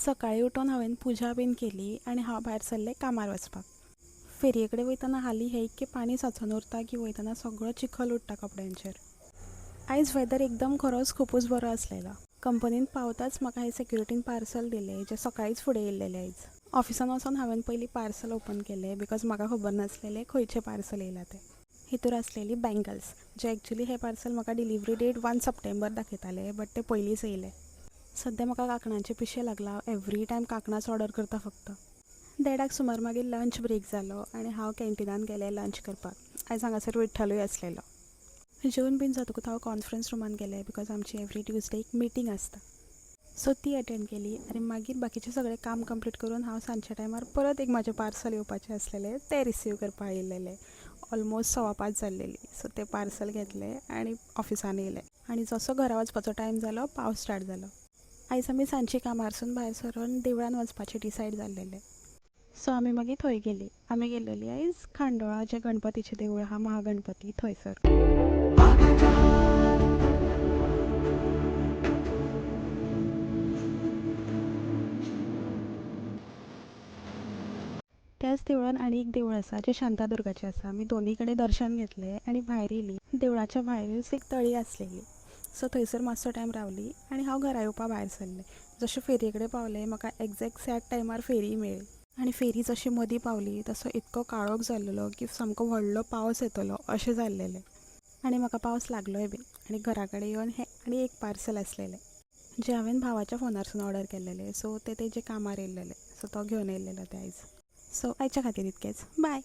सकाळी उठून हांवें पुजा बीन केली आनी हांव भायर सरलें कामार वचपाक. फेरये कडेन वयतना हाली हें इतकें पाणी साचून उरता की वयतना सगळो चिखल उडटा कपड्यांचेर. आयज वेदर एकदम खरोच खूपच बरो आसलेलो. कंपनीन पावताच म्हाका हें सेक्युरिटीन पार्सल दिलें जें सकाळींच फुडें येयल्लें आयज. ऑफिसान वचून हांवें पयलीं पार्सल ओपन केलें बिकॉज म्हाका खबर नासलेलें खंयचें पार्सल येयलां तें. हितूर आसलेली बँगल्स जे एक्चुली हें पार्सल म्हाका डिलिव्हरी डेट 1 सप्टेंबर दाखयतालें बट तें पयलींच येयलें. सद्या म्हाका कांकणांचें पिशें लागलां. एवरी टायम कांकणाच ऑर्डर करता फक्त. 1:30 सुमार मागीर लंच ब्रेक जालो आनी हांव कॅन्टिनान गेलें लंच करपाक. आयज हांगासर विठ्ठलूय आसलेलो. जेवण बीन जातकूच हांव कॉन्फरन्स रूमान गेलें बिकॉज आमची एवरी ट्युजडे एक मिटींग आसता. सो ती अटेंड केली आनी मागीर बाकीचें सगळें काम कंप्लीट करून हांव सांजच्या टायमार परत एक म्हाजें पार्सल येवपाचें आसलेलें तें रिसीव करपाक आयिल्लें. ऑलमोस्ट 5:15 जाल्लेली. सो तें पार्सल घेतलें आनी ऑफिसान येयलें आनी जसो घरा वचपाचो टायम जालो पावस स्टार्ट जालो. आयज आमी सांजची कामारसून भायर सरून देवळान वचपाचें डिसायड जाल्लेलें. सो आमी मागीर थंय गेलीं. आमी गेल्लेलीं आयज खांडोळा जें गणपतीचें देवूळ आहा महागणपती थंयसर. त्याच देवळान आनी एक देवूळ आसा जें शांतादुर्गाचें आसा. आमी दोनी कडेन दर्शन घेतलें आनी भायर येयलीं. देवळाच्या भायरूच एक तळी आसलेली. सो थंयसर मातसो टायम रावलीं आनी हांव घरा येवपाक भायर सरलें. जशें फेरये कडेन पावलें म्हाका एक्झॅक्ट सॅट टायमार फेरी मेळ्ळी आनी फेरी जशी मदीं पावली तसो इतको काळोख जाल्लो की सामको व्हडलो पावस येतलो अशें जाल्लेलें. आनी म्हाका पावस लागलोय बीन आनी घरा कडेन येवन हें आनी एक पार्सल आसलेलें जें हांवें भावाच्या फोनारसून ऑर्डर केल्लेलें. सो तें तेजे कामार येयल्लेलें. सो तो घेवन येयल्लेलो तें आयज. सो आयच्या खातीर इतकेंच. बाय.